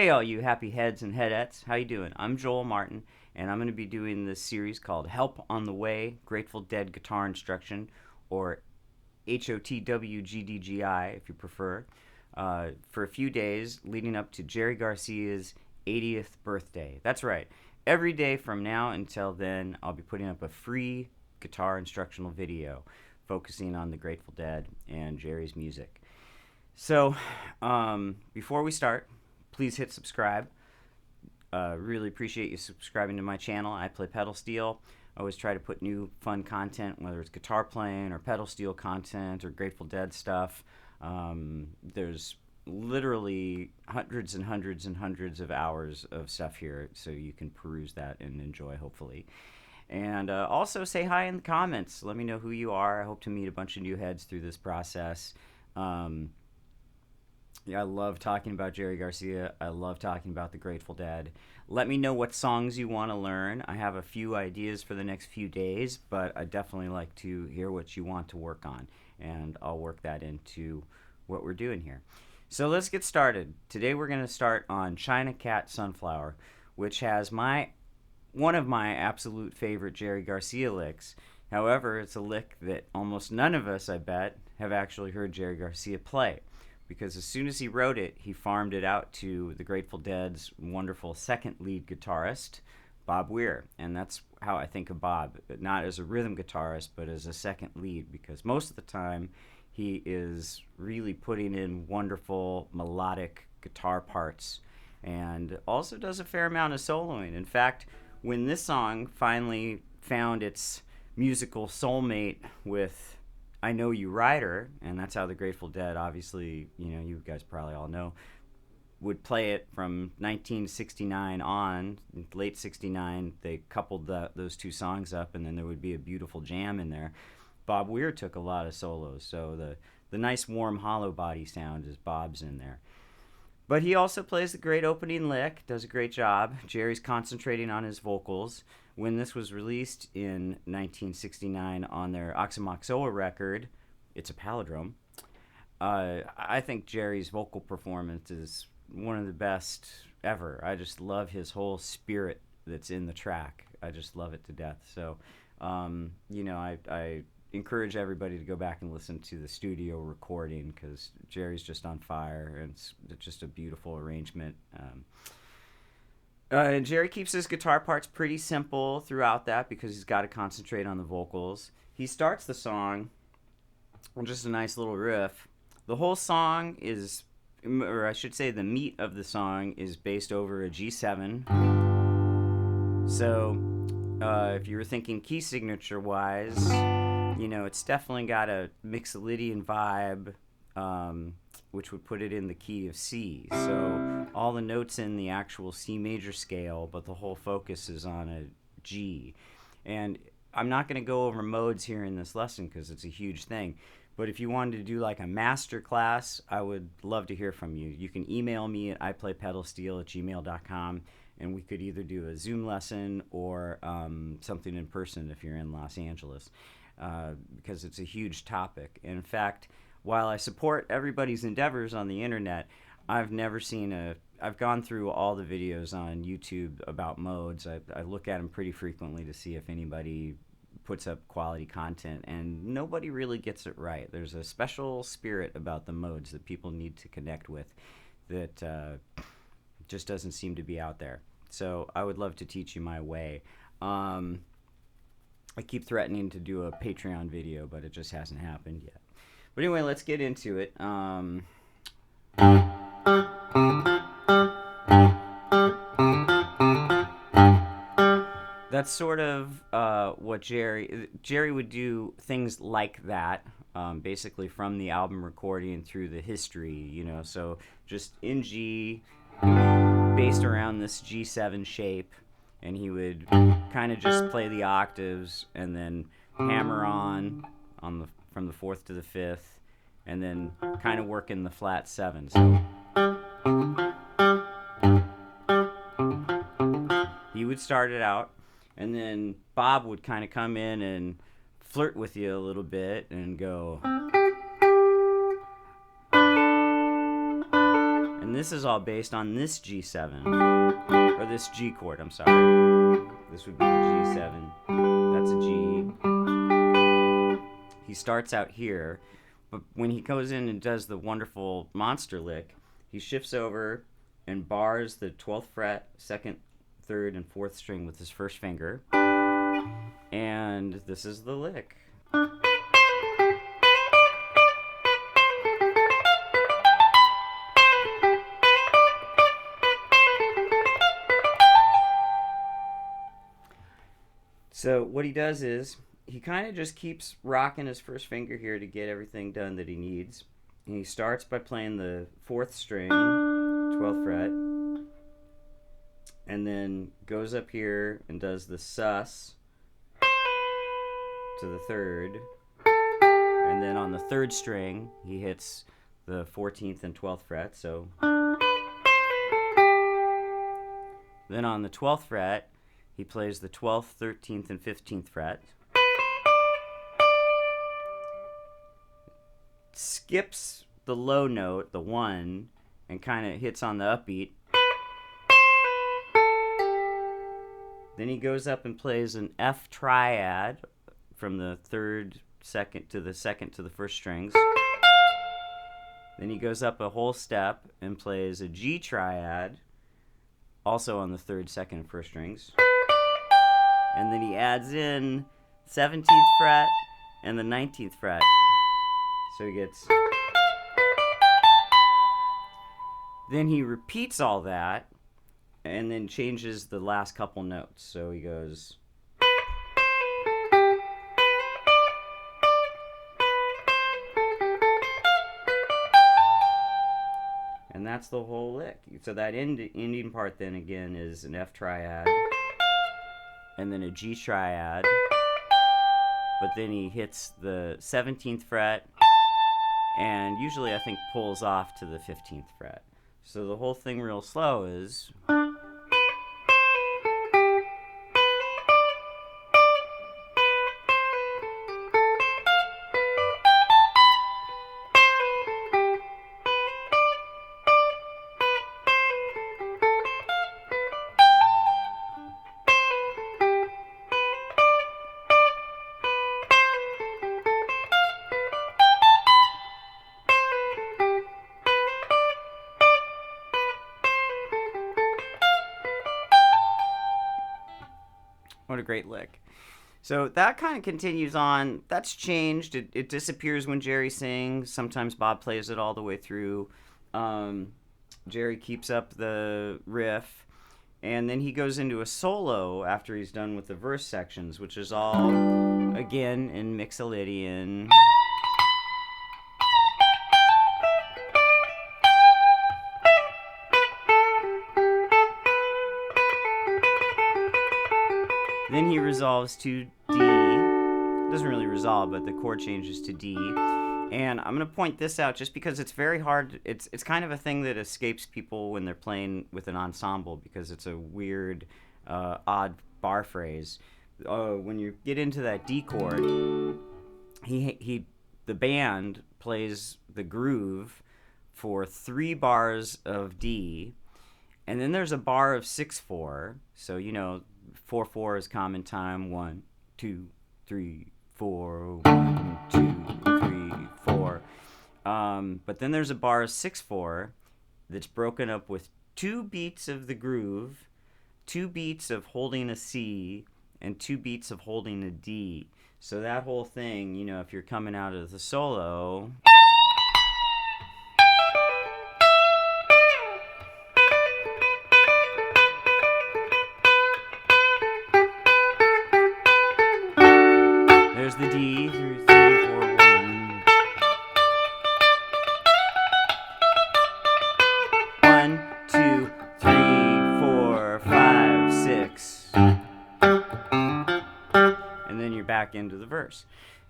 Hey all you happy heads and headettes, how you doing? I'm Joel Martin, and I'm going to be doing this series called Help on the Way, Grateful Dead Guitar Instruction, or HOTWGDGI if you prefer, for a few days leading up to Jerry Garcia's 80th birthday. That's right. Every day from now until then, I'll be putting up a free guitar instructional video focusing on the Grateful Dead and Jerry's music. So, before we start, please hit subscribe. Really appreciate you subscribing to my channel. I play pedal steel. I always try to put new fun content, whether it's guitar playing or pedal steel content or Grateful Dead stuff. There's literally hundreds and hundreds and hundreds of hours of stuff here, so you can peruse that and enjoy, hopefully. And also say hi in the comments. Let me know who you are. I hope to meet a bunch of new heads through this process. Yeah, I love talking about Jerry Garcia. I love talking about the Grateful Dead. Let me know what songs you want to learn. I have a few ideas for the next few days, but I definitely like to hear what you want to work on, and I'll work that into what we're doing here. So let's get started. Today we're going to start on China Cat Sunflower, which has one of my absolute favorite Jerry Garcia licks. However, it's a lick that almost none of us, I bet, have actually heard Jerry Garcia play, because as soon as he wrote it, he farmed it out to the Grateful Dead's wonderful second lead guitarist, Bob Weir. And that's how I think of Bob, not as a rhythm guitarist, but as a second lead, because most of the time he is really putting in wonderful melodic guitar parts and also does a fair amount of soloing. In fact, when this song finally found its musical soulmate with I Know You Rider, and that's how the Grateful Dead, obviously, you guys probably all know, would play it from 1969 on. Late 69, they coupled those two songs up, and then there would be a beautiful jam in there. Bob Weir took a lot of solos, so the nice warm hollow body sound is Bob's in there. But he also plays the great opening lick, does a great job. Jerry's concentrating on his vocals. When this was released in 1969 on their Oxymoxoa record, it's a palindrome, I think Jerry's vocal performance is one of the best ever. I just love his whole spirit that's in the track. I just love it to death. So, I encourage everybody to go back and listen to the studio recording, because Jerry's just on fire, and it's just a beautiful arrangement. And Jerry keeps his guitar parts pretty simple throughout that, because he's got to concentrate on the vocals. He starts the song with just a nice little riff. The whole song is, or I should say the meat of the song is based over a G7. So if you were thinking key signature wise, it's definitely got a Mixolydian vibe, which would put it in the key of C. So all the notes in the actual C major scale, but the whole focus is on a G. And I'm not going to go over modes here in this lesson because it's a huge thing. But if you wanted to do like a master class, I would love to hear from you. You can email me at iplaypedalsteel@gmail.com, and we could either do a Zoom lesson or something in person if you're in Los Angeles, because it's a huge topic. And in fact, while I support everybody's endeavors on the internet, I've gone through all the videos on YouTube about modes. I look at them pretty frequently to see if anybody puts up quality content, and nobody really gets it right. There's a special spirit about the modes that people need to connect with that just doesn't seem to be out there. So I would love to teach you my way. I keep threatening to do a Patreon video, but it just hasn't happened yet. But anyway, let's get into it. That's sort of what Jerry would do, things like that, basically from the album recording through the history, so just in G, based around this G7 shape, and he would kind of just play the octaves and then hammer on from the fourth to the fifth, and then kind of work in the flat seven. So he would start it out, and then Bob would kind of come in and flirt with you a little bit and go, And this is all based on this G7, or this G chord, I'm sorry. This would be the G7. That's a G. He starts out here, but when he goes in and does the wonderful monster lick, he shifts over and bars the 12th fret, 2nd, 3rd, and 4th string with his first finger. And this is the lick. So what he does is he kind of just keeps rocking his first finger here to get everything done that he needs. And he starts by playing the 4th string, 12th fret, and then goes up here and does the sus to the 3rd, and then on the 3rd string he hits the 14th and 12th fret. So then on the 12th fret he plays the 12th, 13th, and 15th fret. Skips the low note, the 1, and kind of hits on the upbeat. Then he goes up and plays an F triad from the 3rd, 2nd to the 2nd to the 1st strings. Then he goes up a whole step and plays a G triad, also on the 3rd, 2nd, and 1st strings. And then he adds in 17th fret and the 19th fret. So he gets... Then he repeats all that and then changes the last couple notes. So he goes... And that's the whole lick. So that ending part then again is an F triad, and then a G triad, but then he hits the 17th fret, and usually I think pulls off to the 15th fret. So the whole thing real slow is... What a great lick. So that kind of continues on. That's changed. It disappears when Jerry sings. Sometimes Bob plays it all the way through. Jerry keeps up the riff. And then he goes into a solo after he's done with the verse sections, which is all, again, in Mixolydian. Then he resolves to D. Doesn't really resolve, but the chord changes to D. And I'm going to point this out just because it's very hard. It's kind of a thing that escapes people when they're playing with an ensemble because it's a weird, odd bar phrase. When you get into that D chord, the band plays the groove for 3 bars of D, and then there's a bar of 6/4. So 4/4 is common time. 1, 2, 3, 4. 1, 2, 3, 4. But then there's a bar of 6/4 that's broken up with 2 beats of the groove, 2 beats of holding a C, and 2 beats of holding a D. So that whole thing, if you're coming out of the solo... There's the D, 3, 4, 1. 1, 2, 3, 4, 5, 6. And then you're back into the verse.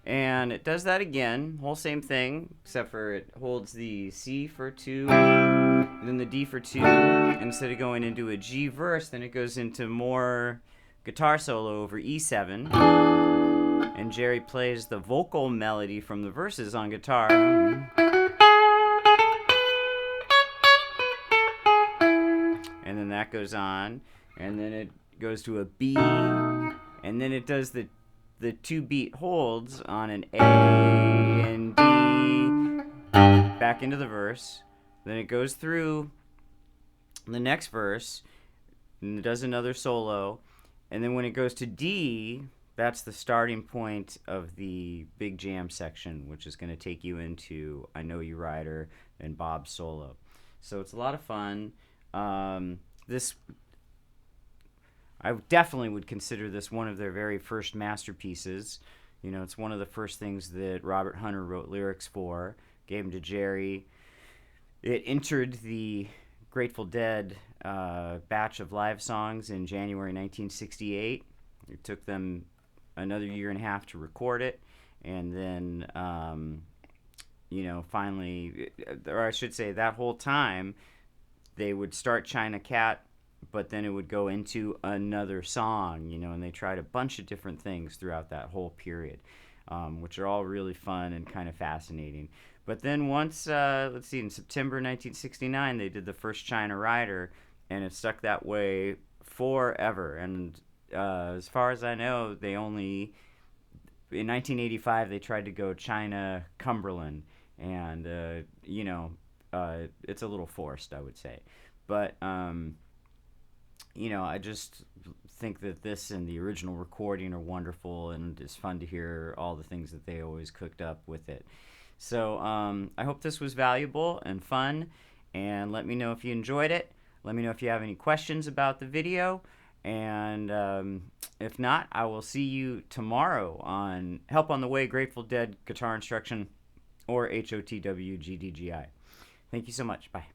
And it does that again, whole same thing, except for it holds the C for 2, and then the D for 2. Instead of going into a G verse, then it goes into more guitar solo over E7. And Jerry plays the vocal melody from the verses on guitar. that goes on, and then it goes to a B, and then it does the 2-beat holds on an A and D back into the verse. Then it goes through the next verse and it does another solo, and then when it goes to D, that's the starting point of the big jam section, which is going to take you into I Know You Rider and Bob's solo. So it's a lot of fun. This I definitely would consider this one of their very first masterpieces. You know, it's one of the first things that Robert Hunter wrote lyrics for, gave them to Jerry. It entered the Grateful Dead batch of live songs in January 1968. It took them another year and a half to record it, and then, finally, or I should say, that whole time, they would start China Cat, but then it would go into another song, and they tried a bunch of different things throughout that whole period, which are all really fun and kind of fascinating. But then once, in September 1969, they did the first China Rider, and it stuck that way forever. And as far as I know, in 1985, they tried to go China Cumberland, and, it's a little forced, I would say. But, I just think that this and the original recording are wonderful, and it's fun to hear all the things that they always cooked up with it. So I hope this was valuable and fun, and let me know if you enjoyed it. Let me know if you have any questions about the video, and if not, I will see you tomorrow on Help on the Way, Grateful Dead Guitar Instruction, or HOTWGDGI. Thank you so much. Bye.